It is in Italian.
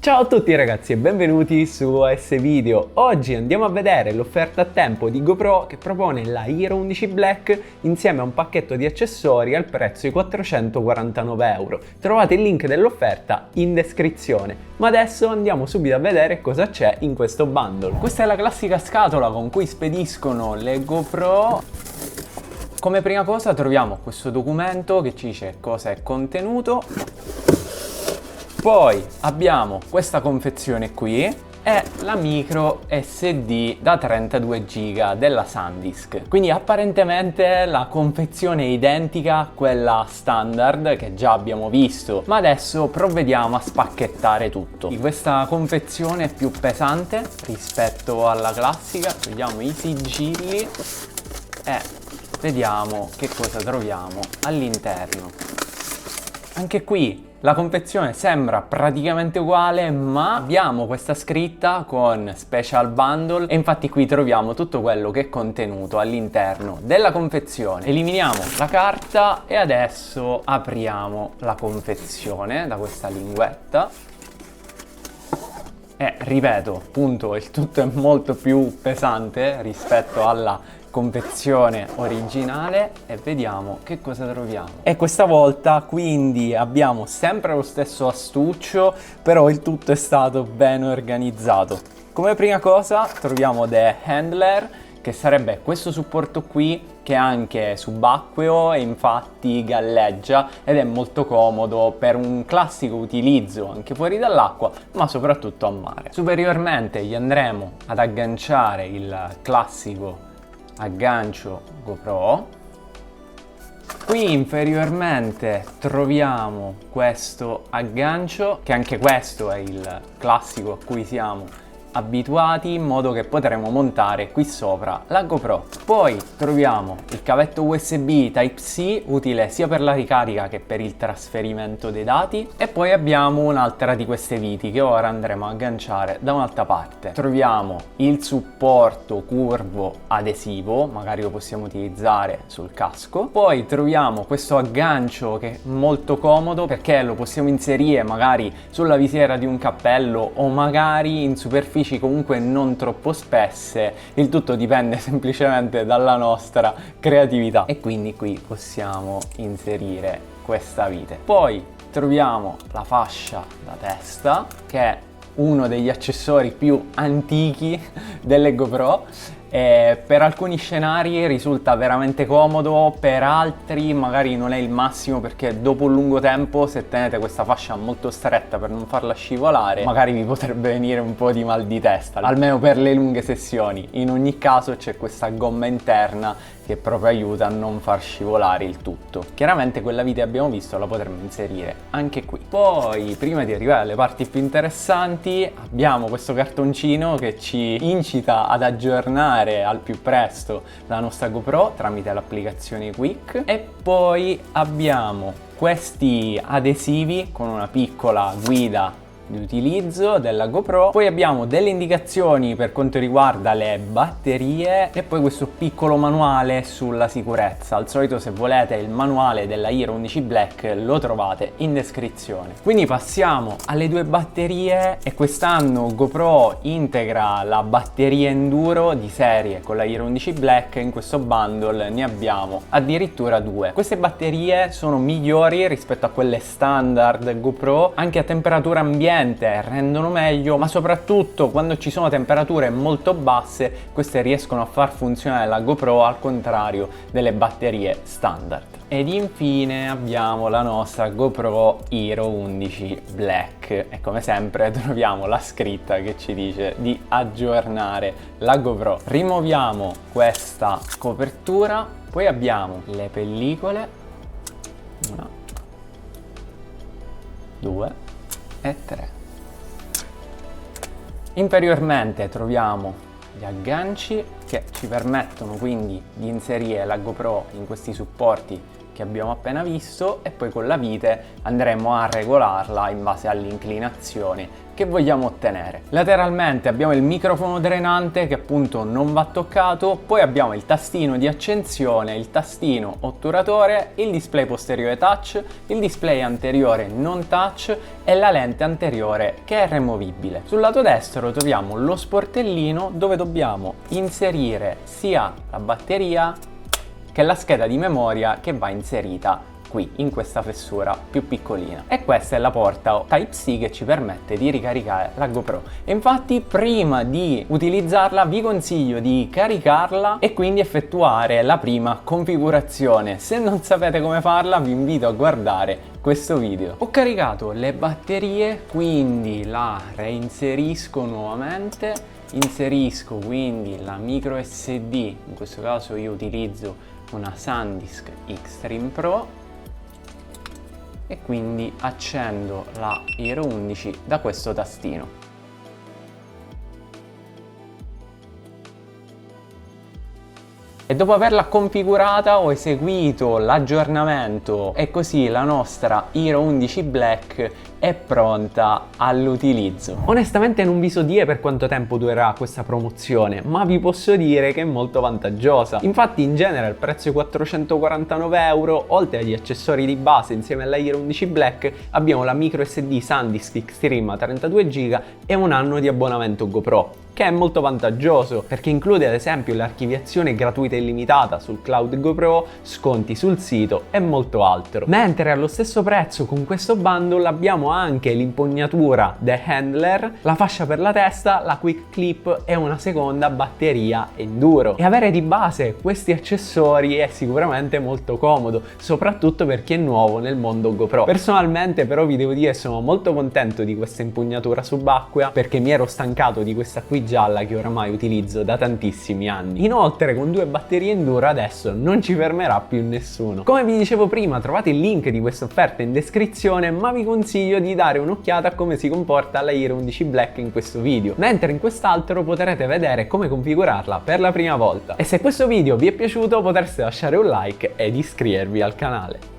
Ciao a tutti ragazzi e benvenuti su OS Video. Oggi andiamo a vedere l'offerta a tempo di GoPro che propone la Hero 11 Black insieme a un pacchetto di accessori al prezzo di 449 euro. Trovate il link dell'offerta in descrizione. Ma adesso andiamo subito a vedere cosa c'è in questo bundle. Questa è la classica scatola con cui spediscono le GoPro. Come prima cosa troviamo questo documento che ci dice cosa è contenuto. Poi abbiamo questa confezione qui e la micro SD da 32 GB della SanDisk. Quindi apparentemente la confezione è identica a quella standard che già abbiamo visto, ma adesso provvediamo a spacchettare tutto. Questa confezione è più pesante rispetto alla classica, vediamo i sigilli e vediamo che cosa troviamo all'interno. Anche qui la confezione sembra praticamente uguale, ma abbiamo questa scritta con Special Bundle e infatti qui troviamo tutto quello che è contenuto all'interno della confezione. Eliminiamo la carta e adesso apriamo la confezione da questa linguetta. E ripeto, appunto, il tutto è molto più pesante rispetto alla confezione originale e vediamo che cosa troviamo. E questa volta quindi abbiamo sempre lo stesso astuccio, però il tutto è stato ben organizzato. Come prima cosa troviamo The Handler, che sarebbe questo supporto qui che è anche subacqueo e infatti galleggia ed è molto comodo per un classico utilizzo anche fuori dall'acqua, ma soprattutto a mare. Superiormente gli andremo ad agganciare il classico aggancio GoPro. Qui inferiormente troviamo questo aggancio, che anche questo è il classico a cui siamo abituati, in modo che potremo montare qui sopra la GoPro. Poi troviamo il cavetto USB Type-C, utile sia per la ricarica che per il trasferimento dei dati, e poi abbiamo un'altra di queste viti che ora andremo a agganciare da un'altra parte. Troviamo il supporto curvo adesivo, magari lo possiamo utilizzare sul casco. Poi troviamo questo aggancio che è molto comodo perché lo possiamo inserire magari sulla visiera di un cappello o magari in superficie comunque non troppo spesse. Il tutto dipende semplicemente dalla nostra creatività e quindi qui possiamo inserire questa vite. Poi troviamo la fascia da testa, che è uno degli accessori più antichi delle GoPro. Per alcuni scenari risulta veramente comodo, per altri magari non è il massimo perché dopo un lungo tempo, se tenete questa fascia molto stretta per non farla scivolare, magari vi potrebbe venire un po' di mal di testa, almeno per le lunghe sessioni. In ogni caso c'è questa gomma interna che proprio aiuta a non far scivolare il tutto. Chiaramente quella vite abbiamo visto la potremmo inserire anche qui. Poi prima di arrivare alle parti più interessanti abbiamo questo cartoncino che ci incita ad aggiornare al più presto la nostra GoPro tramite l'applicazione Quick. E poi abbiamo questi adesivi con una piccola guida di utilizzo della GoPro. Poi abbiamo delle indicazioni per quanto riguarda le batterie e poi questo piccolo manuale sulla sicurezza. Al solito, se volete il manuale della Hero 11 Black lo trovate in descrizione. Quindi passiamo alle due batterie e quest'anno GoPro integra la batteria enduro di serie con la Hero 11 Black. In questo bundle ne abbiamo addirittura due. Queste batterie sono migliori rispetto a quelle standard GoPro, anche a temperatura ambiente rendono meglio, ma soprattutto quando ci sono temperature molto basse queste riescono a far funzionare la GoPro al contrario delle batterie standard. Ed infine abbiamo la nostra GoPro Hero 11 Black e come sempre troviamo la scritta che ci dice di aggiornare la GoPro. Rimuoviamo questa copertura, poi abbiamo le pellicole, 1, 2 e 3. Inferiormente troviamo gli agganci che ci permettono quindi di inserire la GoPro in questi supporti che abbiamo appena visto e poi con la vite andremo a regolarla in base all'inclinazione che vogliamo ottenere. Lateralmente abbiamo il microfono drenante che appunto non va toccato, poi abbiamo il tastino di accensione, il tastino otturatore, il display posteriore touch, il display anteriore non touch e la lente anteriore che è removibile. Sul lato destro troviamo lo sportellino dove dobbiamo inserire sia la batteria che la scheda di memoria che va inserita qui in questa fessura più piccolina, e questa è la porta Type-C che ci permette di ricaricare la GoPro. E infatti prima di utilizzarla vi consiglio di caricarla e quindi effettuare la prima configurazione. Se non sapete come farla vi invito a guardare questo video. Ho caricato le batterie, quindi la reinserisco nuovamente, inserisco quindi la micro SD, in questo caso io utilizzo una SanDisk Extreme Pro, e quindi accendo la Hero 11 da questo tastino. E dopo averla configurata ho eseguito l'aggiornamento e così la nostra Hero 11 Black è pronta all'utilizzo. Onestamente non vi so dire per quanto tempo durerà questa promozione, ma vi posso dire che è molto vantaggiosa. Infatti in genere il prezzo è 449 euro, oltre agli accessori di base insieme alla Hero 11 Black abbiamo la micro SD SanDisk Extreme a 32 GB e un anno di abbonamento GoPro, che è molto vantaggioso perché include ad esempio l'archiviazione gratuita e illimitata sul cloud GoPro, sconti sul sito e molto altro. Mentre allo stesso prezzo con questo bundle abbiamo anche l'impugnatura The Handler, la fascia per la testa, la Quick Clip e una seconda batteria enduro. E avere di base questi accessori è sicuramente molto comodo, soprattutto per chi è nuovo nel mondo GoPro. Personalmente però vi devo dire sono molto contento di questa impugnatura subacquea perché mi ero stancato di questa qui gialla che oramai utilizzo da tantissimi anni. Inoltre con 2 batterie enduro adesso non ci fermerà più nessuno. Come vi dicevo prima, trovate il link di questa offerta in descrizione, ma vi consiglio di dare un'occhiata a come si comporta la Hero 11 Black in questo video, mentre in quest'altro potrete vedere come configurarla per la prima volta. E se questo video vi è piaciuto potreste lasciare un like ed iscrivervi al canale.